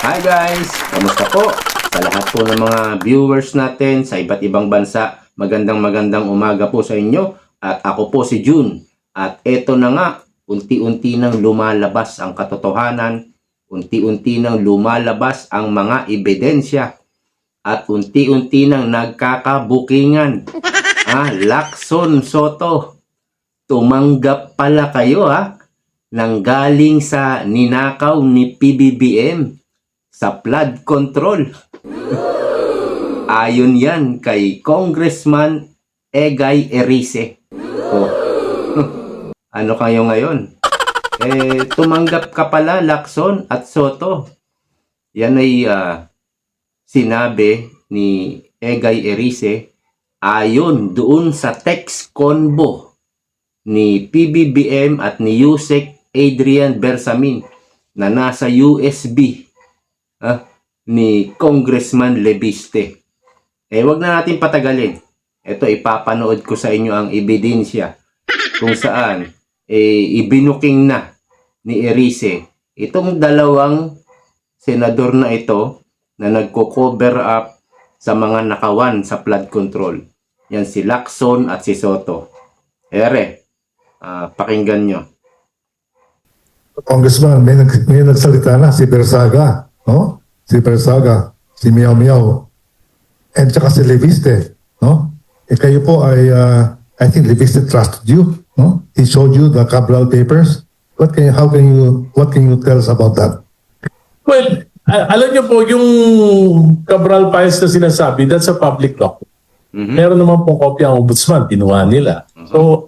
Hi guys! Kamusta po? Sa lahat po ng mga viewers natin sa iba't ibang bansa, magandang umaga po sa inyo. At ako po si June. At eto na nga, unti-unti nang lumalabas ang katotohanan, unti-unti nang lumalabas ang mga ebidensya, at unti-unti nang nagkakabukingan. Lacson Soto, tumanggap pala kayo nanggaling sa ninakaw ni PBBM sa flood control. Ayon yan kay Congressman Egay Erice. Ano kayo ngayon? Tumanggap ka pala, Lacson at Soto. Yan ay sinabi ni Egay Erice ayon doon sa text convo ni PBBM at ni Yusek Adrian Bersamin na nasa USB ni Congressman Lebiste. Wag na natin patagalin. Ito, ipapanood ko sa inyo ang ebidensya kung saan ibinuking na ni Erice itong dalawang senador na ito na nagko-cover up sa mga nakawan sa flood control. Yan si Lacson at si Soto. Pakinggan nyo. Congressman, may nagsalita na si Bersaga, no? Si Bersaga, si Miao Miao, and saka si Leviste, no? Kayo po ay, I think Leviste trusted you, no? He showed you the Cabral papers. What can you tell us about that? Well, alam niyo po, yung Cabral files na sinasabi, that's a public document. Meron naman pong kopya ang ombudsman, tinuha nila. So,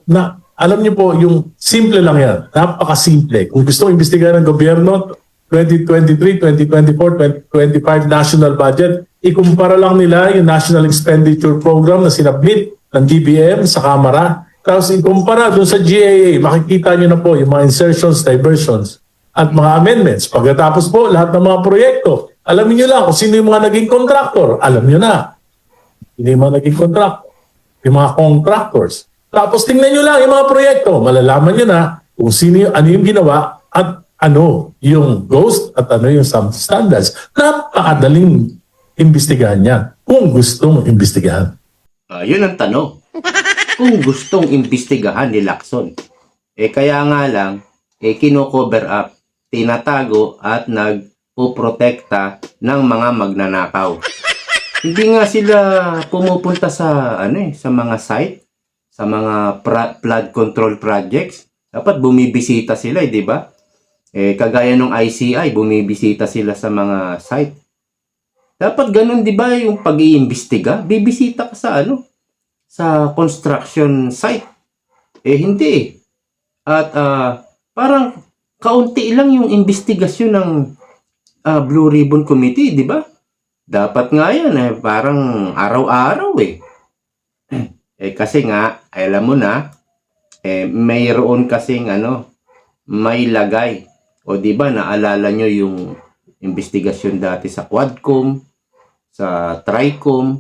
alam niyo po, yung simple lang yan. Napakasimple. Kung gusto mong imbestigahan ng gobyerno, 2023, 2024, 2025 national budget, ikumpara lang nila yung National Expenditure Program na sinabit ng DBM sa Kamara. Tapos ikumpara doon sa GAA, makikita niyo na po yung mga insertions, diversions, at mga amendments. Pagkatapos po, lahat ng mga proyekto, alamin niyo lang kung sino yung mga naging contractor. Alam niyo na. Sino yung mga naging contractor. Yung mga contractors. Tapos tingnan nyo lang yung mga proyekto. Malalaman nyo na kung ano yung ginawa at ano yung ghost at ano yung standards. Napakadaling imbestigahan yan kung gustong imbestigahan. Yun ang tanong. Kung gustong imbestigahan ni Lacson. Kaya nga lang, kino-cover up, tinatago at nagpoprotekta ng mga magnanakaw. Hindi nga sila pumupunta sa sa mga site, sa mga flood control projects. Dapat bumibisita sila, di ba? Kagaya ng ICI, bumibisita sila sa mga site. Dapat ganun, di ba, yung pag-iimbestiga? Bibisita ka sa sa construction site. Hindi. At parang kaunti lang yung investigasyon ng Blue Ribbon Committee, di ba? Dapat nga yan, parang araw-araw kasi nga, alam mo na, mayroon kasing may lagay. O di ba naalala nyo yung investigasyon dati sa Quadcom, sa Tricom,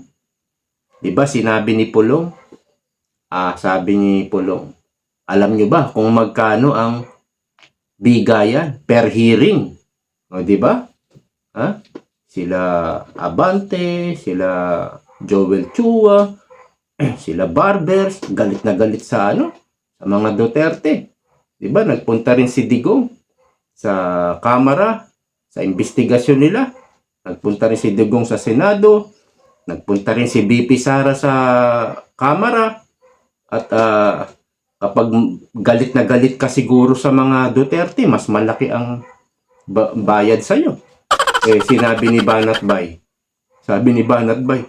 di ba sinabi ni Pulong? Sabi ni Pulong, alam nyo ba kung magkano ang bigayan per hearing? O di ba? Sila Abante, sila Joel Chua, sila Barbers, galit na galit sa sa mga Duterte. 'Di ba? Nagpunta rin si Digong sa Kamara sa investigasyon nila. Nagpunta rin si Digong sa Senado, nagpunta rin si BP Sara sa Kamara. At kapag galit na galit ka siguro sa mga Duterte, mas malaki ang bayad sa iyo. Sinabi ni Banat Bay. Sabi ni Banat Bay,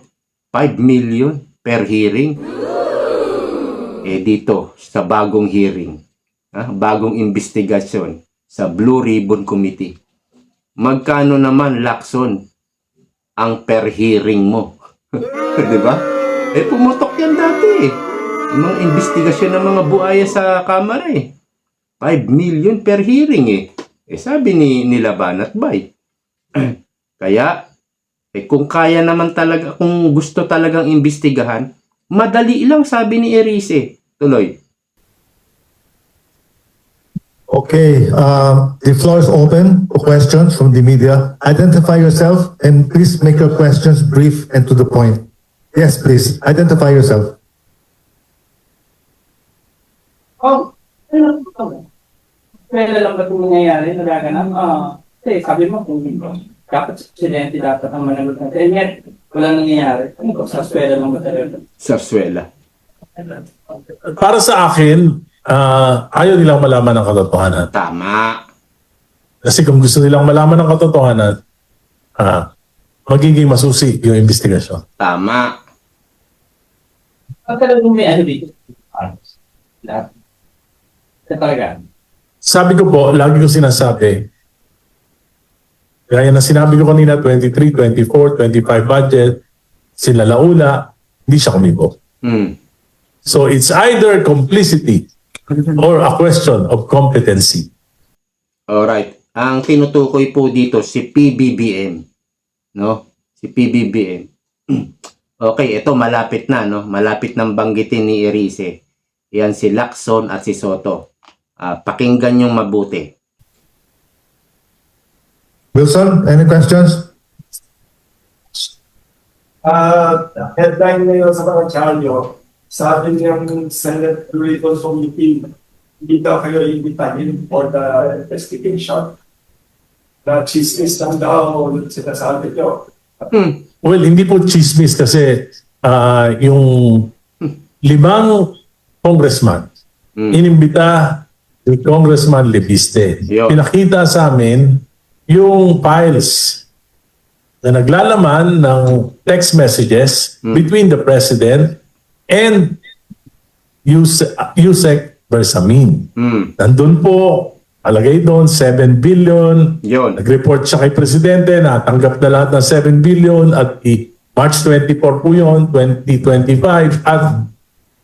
5 million per hearing. Dito sa bagong hearing, bagong investigasyon sa Blue Ribbon Committee, magkano naman, Lacson, ang per hearing mo? Di ba? Pumutok yan dati yung mga investigasyon ng mga buaya sa Kamara 5 million per hearing sabi nila Banat Bay. Kaya kung kaya naman talaga, kung gusto talagang imbestigahan, madali lang, sabi ni Erice. Tuloy. Okay, the floor is open for questions from the media. Identify yourself and please make your questions brief and to the point. Yes, please, identify yourself. Kaya lang ba itong nangyayari, nagaganap? Kasi sabi mo kung dapat sa presidente dapat ang managot natin. And yet, wala nangyayari. Ano ko, sa eskwela lang ba talaga? Sarsuela. Para sa akin, ayaw nilang malaman ang katotohanan. Tama. Kasi kung gusto nilang malaman ang katotohanan, magiging masusi yung investigasyon. Tama. Ang talagang may ano dito. Lahat. Ito talaga. Sabi ko po, lagi ko sinasabi, gaya na sinabi ko kanina, 23, 24, 25 budget, sila Laula, hindi siya kumibo. Hmm. So it's either complicity or a question of competency. Alright. Ang tinutukoy po dito si PBBM. No? Si PBBM. Okay, ito malapit na, no? Malapit nang banggitin ni Erice. Yan si Lacson at si Soto. Pakinggan yung mabuti. Wilson, any questions? Headline ngayon sa mga Charlo, sabi niyang Senate Political Committee, hindi daw kayo imbitahin for the investigation. Na chismis lang daw, sinasabi niyo. Well, hindi po chismis kasi yung 5 congressman, inimbita ni Congressman Lebiste. Yo. Pinakita sa amin yung files na naglalaman ng text messages between the President and Yusek Bersamin. Nandun po, alagay doon, 7 billion. Yun. Nag-report siya kay Presidente, natanggap na lahat ng 7 billion at March 24 po yun, 2025. At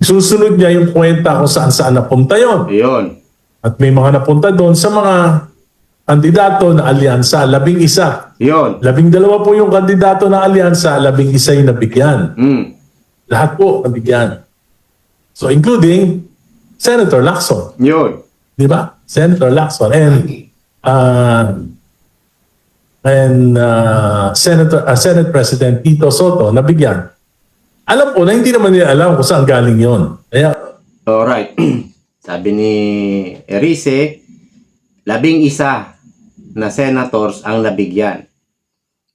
susunod niya yung kwenta kung saan-saan napunta yun. Yun. At may mga napunta doon sa mga kandidato na alyansa, 11. Yun. 12 po yung kandidato na alyansa, 11 yung nabigyan. Lahat po nabigyan. So including Senator Lacson. Yun. Di ba? Senator Lacson and Senate President Tito Soto nabigyan. Alam po na hindi naman nila alam kung saan galing yon. Kaya Alright. Sabi ni Erice, 11 na senators ang nabigyan.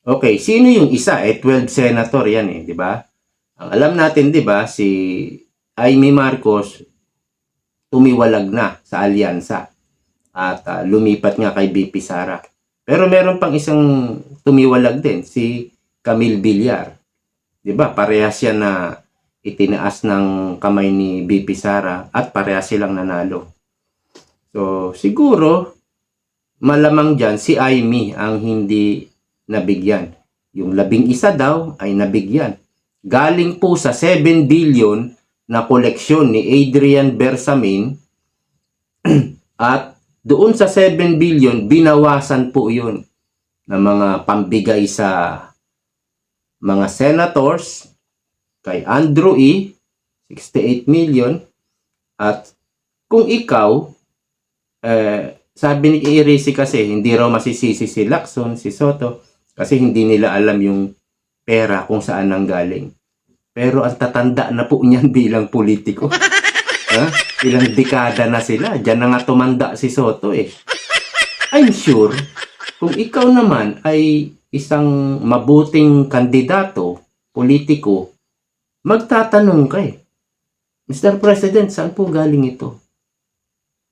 Okay, sino yung isa? 12 senator yan di ba? Ang alam natin, di ba, si Amy Marcos tumiwalag na sa alyansa at lumipat nga kay BP Sara. Pero meron pang isang tumiwalag din, si Camille Villar. Di ba? Parehas yan na itinaas ng kamay ni BP Sara at parehas silang nanalo. So, siguro, malamang dyan, si Amy ang hindi nabigyan. Yung 11 daw ay nabigyan. Galing po sa 7 billion na koleksyon ni Adrian Bersamin at doon sa 7 billion, binawasan po yun na mga pambigay sa mga senators, kay Andrew E., 68 million, at kung ikaw, sabi ni Erice kasi, hindi raw masisisi si Lacson, si Soto, kasi hindi nila alam yung pera kung saan nanggaling. Pero ang tatanda na po niyan bilang politiko. Ilang dekada na sila. Diyan na nga tumanda si Soto I'm sure, kung ikaw naman ay isang mabuting kandidato, politiko, magtatanong ka Mr. President, saan po galing ito?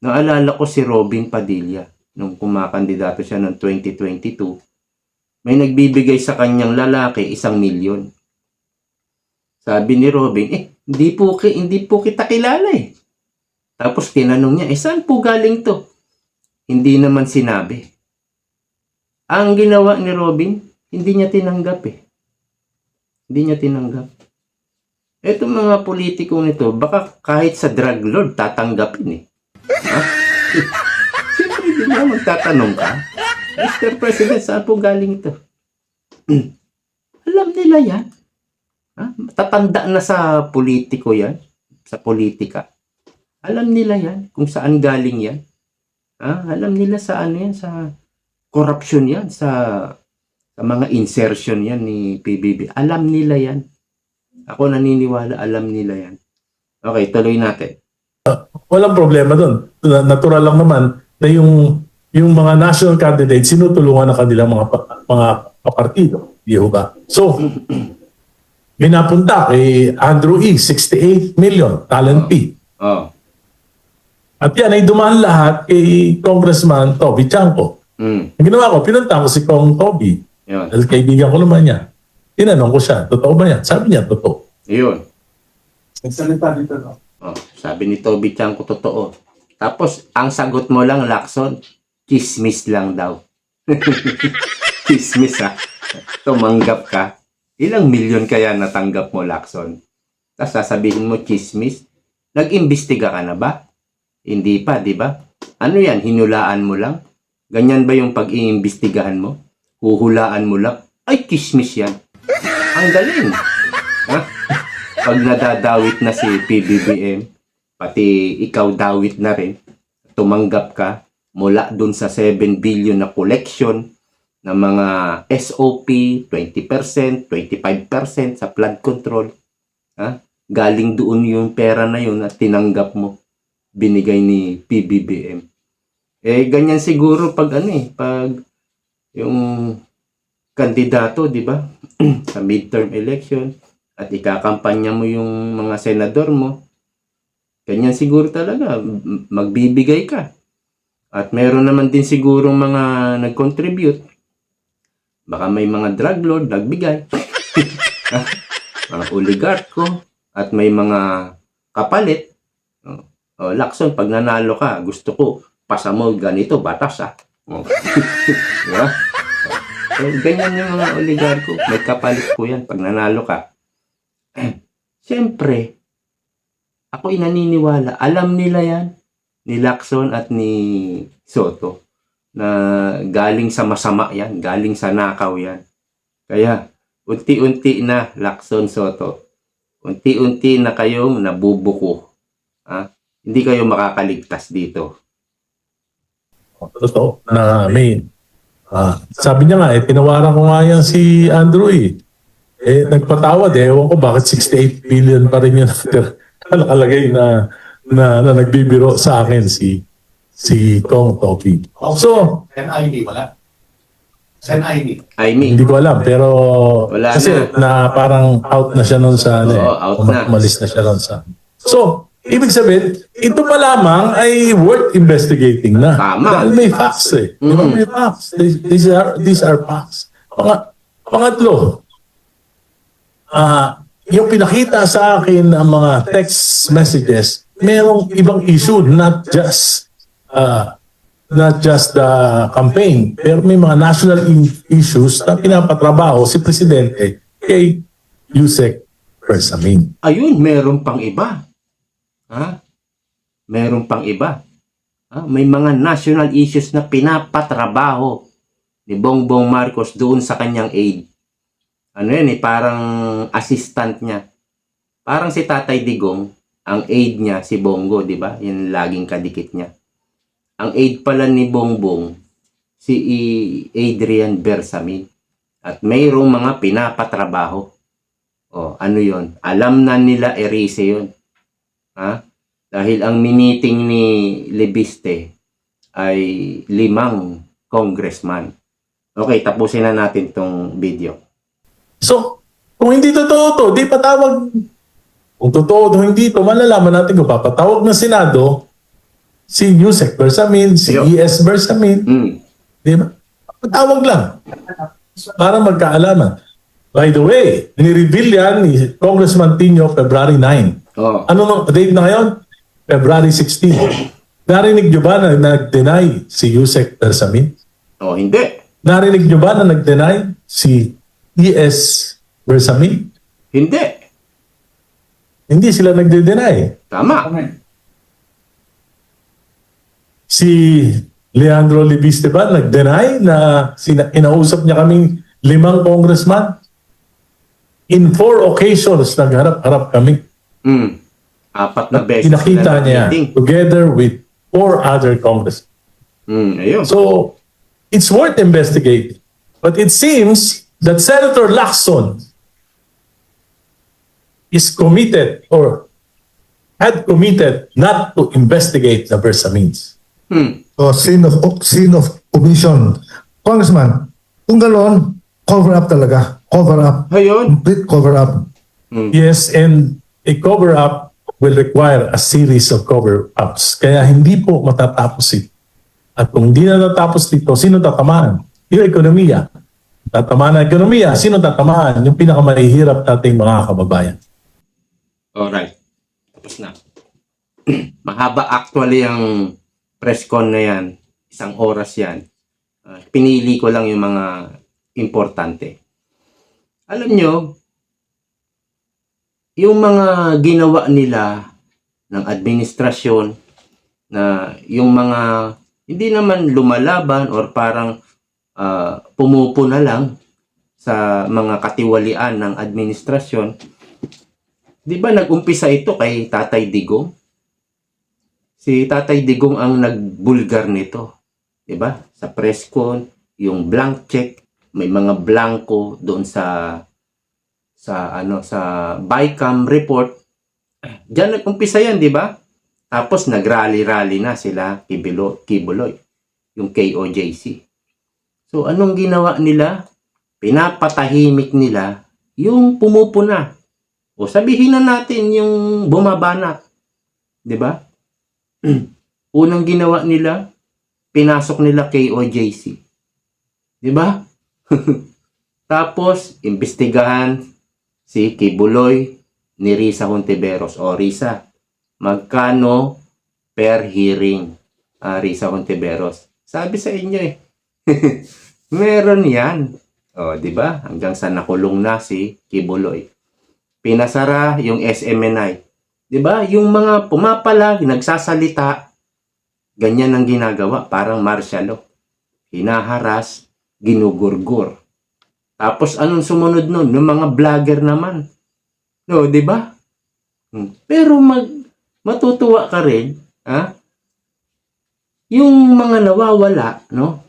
Naalala ko si Robin Padilla nung kumakandidato siya noong 2022. May nagbibigay sa kanyang lalaki 1 milyon. Sabi ni Robin, hindi po kita kilala Tapos tinanong niya, saan po galing to? Hindi naman sinabi. Ang ginawa ni Robin, hindi niya tinanggap Hindi niya tinanggap. Etong mga politiko nito, baka kahit sa drug lord, tatanggapin Siyempre, di ba magtatanong ka? Mr. President, saan po galing ito? Alam nila yan. Tatanda na sa politiko yan. Sa politika. Alam nila yan kung saan galing yan. Alam nila sa ano yan, sa corruption yan, sa mga insertion yan ni PBB. Alam nila yan. Ako naniniwala, alam nila yan. Okay, tuloy natin. Walang problema doon. Natural lang naman na yung mga national candidates sinutulungan ng kanilang mga kapartido. Di ba? So, may napunta kay Andrew E. 68 million talent fee. Oh. At yan ay dumaan lahat kay Congressman Toby Chanco. Ang ginawa ko, pinunta ko si Kong Toby. Yun. Dahil kaibigan ko naman niya. Tinanong ko siya, totoo ba yan? Sabi niya, totoo. Yun. Nagsalita dito, no? Oh, sabi ni Toby Chanco, totoo. Tapos, ang sagot mo lang, Lacson, chismis lang daw. Chismis, ha? Tumanggap ka. Ilang milyon kaya natanggap mo, Lacson? Tapos sasabihin mo, chismis? Nag-imbestiga ka na ba? Hindi pa, di ba? Ano yan? Hinulaan mo lang? Ganyan ba yung pag-iimbestigahan mo? Huhulaan mo lang? Ay, chismis yan. Ang galing. Ha? Pag nadadawit na si PBBM, pati ikaw dawit na rin, tumanggap ka mula dun sa 7 billion na collection ng mga SOP, 20%, 25% sa flood control. Ha? Galing doon yung pera na yun at tinanggap mo, binigay ni PBBM. Ganyan siguro pag pag yung kandidato, di ba? Sa midterm election, at ikakampanya mo yung mga senador mo, ganyan siguro talaga, magbibigay ka. At meron naman din siguro mga nag-contribute. Baka may mga drug lord nagbigay. Mga oligarko, at may mga kapalit. Lacson, pag nanalo ka, gusto ko, pasa mo ganito, batas diba? Ganyan yung mga oligarko. May kapalit po yan pag nanalo ka. Siyempre, ako naniniwala, alam nila yan, ni Lacson at ni Soto, na galing sa masama yan, galing sa nakaw yan. Kaya, unti-unti na, Lacson, Soto, unti-unti na kayong nabubuko. Hindi kayo makakaligtas dito. Totoo. Sabi niya nga, tinawaran ko nga yan si Andrew eh. Nagpatawad ewan ko bakit 68 billion pa rin yung nakalagay na nagbibiro sa akin si Kong Toby. So, NID wala. NID. I mean, Hindi ko alam pero Wala kasi na parang out na siya noon sa out na. umalis na siya noon sa. So, ibig sabihin, ito pa lamang ay worth investigating na. Tama. Dahil may facts eh. Di ba may facts? These are facts. Pangatlo, yung pinakita sa akin ang mga text messages, merong ibang issue, not just the campaign, pero may mga national issues na pinapatrabaho si Presidente kay Yusek Bersamin. ayun, meron pang iba. Meron pang iba. May mga national issues na pinapatrabaho ni Bongbong Marcos doon sa kanyang aide. Parang assistant niya. Parang si Tatay Digong, ang aide niya, si Bongo, di ba? Yan laging kadikit niya. Ang aide pala ni Bongbong, si Adrian Bersamin. At mayroong mga pinapatrabaho. Ano yon? Alam na nila Erice yon. Dahil ang miniting ni Lebiste ay 5 congressman. Okay, tapusin na natin tong video. So, kung hindi totoo to, di patawag. Kung totoo to, hindi to, malalaman natin kung papatawag ng Senado si Yusek Bersamin, si E.S. Bersamin. Di ba? Patawag lang. Para magkaalaman. By the way, ni-reveal yan ni Congressman Tino February 9. Ano nung date na ngayon? February 16. Narinig nyo ba na nag-deny si Yusek Bersamin? Hindi. Narinig nyo ba na nag-deny si E.S. Bersamin? Hindi. Hindi sila nagde-deny. Tama. Si Leandro Libiste ba nag-deny na inausap niya kaming 5 congressman? In 4 occasions, nagharap-harap kami. 4 na beses Pinakita na niya meeting. together with 4 other congressmen. Ayun. So, it's worth investigating. But it seems that Senator Lacson is committed or had committed not to investigate the Bersamins. So, sin of omission. Congressman, kung gano'n, cover up talaga. Cover up. Ayun. Complete cover up. Yes, and a cover-up will require a series of cover-ups. Kaya hindi po matatapos ito. At kung hindi na natapos dito, sino tatamaan? Yung ekonomiya. Tatamaan ang ekonomiya, sino tatamaan? Yung pinakamahihirap nating mga kababayan. Alright. Tapos na. Mahaba actually ang press con na yan. 1 oras yan. Pinili ko lang yung mga importante. Alam nyo, yung mga ginawa nila ng administrasyon na yung mga hindi naman lumalaban or parang pumupo na lang sa mga katiwalian ng administrasyon. Di ba nag-umpisa ito kay Tatay Digong? Si Tatay Digong ang nagbulgar nito. Di ba? Sa press con, yung blank check, may mga blanco doon sa BICAM report. Diyan nag-umpisa yan, di ba? Tapos nag-rally-rally na sila Kibuloy, yung KOJC. So anong ginawa nila? Pinapatahimik nila yung pumupuna. O sabihin na natin yung bumabanat. Di ba? Unang ginawa nila, pinasok nila KOJC. Di ba? Tapos, imbestigahan si Kibuloy ni Risa Hontiveros. O Risa, magkano per hearing, Risa Hontiveros? Sabi sa inyo eh. Meron yan. O, di ba? Hanggang sa nakulong na si Kibuloy. Pinasara yung SMNI. Di ba? Yung mga pumapalag, nagsasalita, ganyan ang ginagawa. Parang martial law. Hinaharas, ginugurgur. Tapos anong sumunod nun? Yung mga vlogger naman. No, di ba? Pero matutuwa ka rin, ha? Yung mga nawawala, no?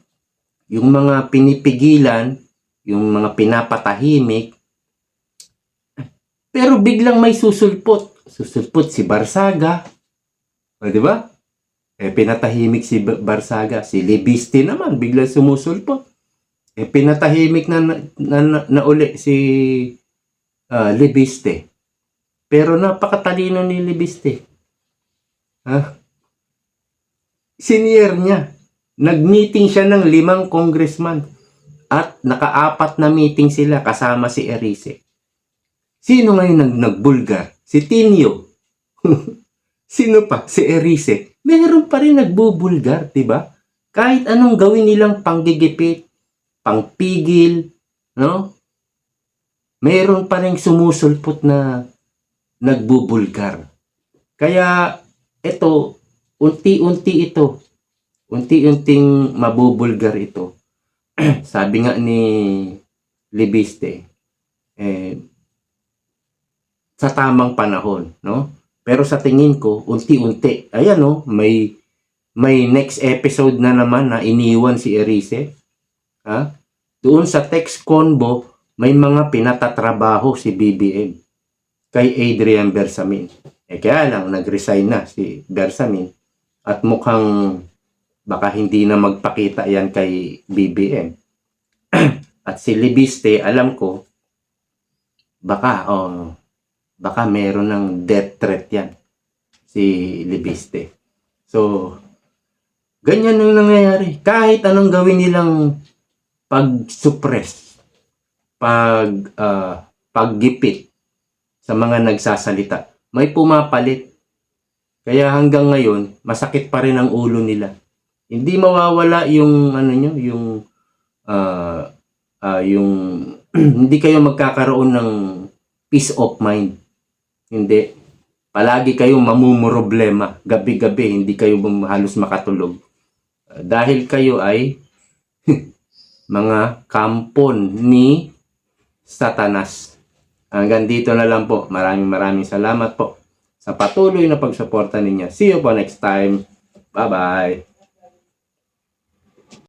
Yung mga pinipigilan, yung mga pinapatahimik, pero biglang may susulpot. Susulpot si Barsaga. O, di ba? Pinatahimik si Barsaga. Si Libiste naman, biglang sumusulpot. Pinatahimik na uli si Libiste. Pero napakatalino ni Libiste. Ha? Senior niya. Nag-meeting siya ng 5 congressman. At naka-4 na meeting sila kasama si Erice. Sino ngayon nagbulgar? Si Tinio. Sino pa? Si Erice. Meron pa rin nagbubulgar, diba? Kahit anong gawin nilang panggigipit, pangpigil, no? Meron pa rin sumusulpot na nagbubulgar. Kaya ito, unti-unti ito. Unti-unting mabubulgar ito. Sabi nga ni Libiste, sa tamang panahon, no? Pero sa tingin ko, unti-unti. Ayan, no? May next episode na naman na iniwan si Erice. Ha? Doon sa text convo, may mga pinatatrabaho si BBM kay Adrian Bersamin. Kaya lang, nag-resign na si Bersamin at mukhang baka hindi na magpakita yan kay BBM. At si Libiste, alam ko, baka meron ng death threat yan, si Libiste. So, ganyan ang nangyayari. Kahit anong gawin nilang pag-suppress, paggipit sa mga nagsasalita, may pumapalit. Kaya hanggang ngayon, masakit pa rin ang ulo nila. Hindi mawawala yung yung hindi kayo magkakaroon ng peace of mind. Hindi. Palagi kayong mamumroblema. Gabi-gabi, hindi kayo halos makatulog. Dahil kayo ay mga kampon ni Satanas. Hanggang dito na lang po. Maraming salamat po sa patuloy na pagsuporta ninyo. See you po next time. Bye-bye.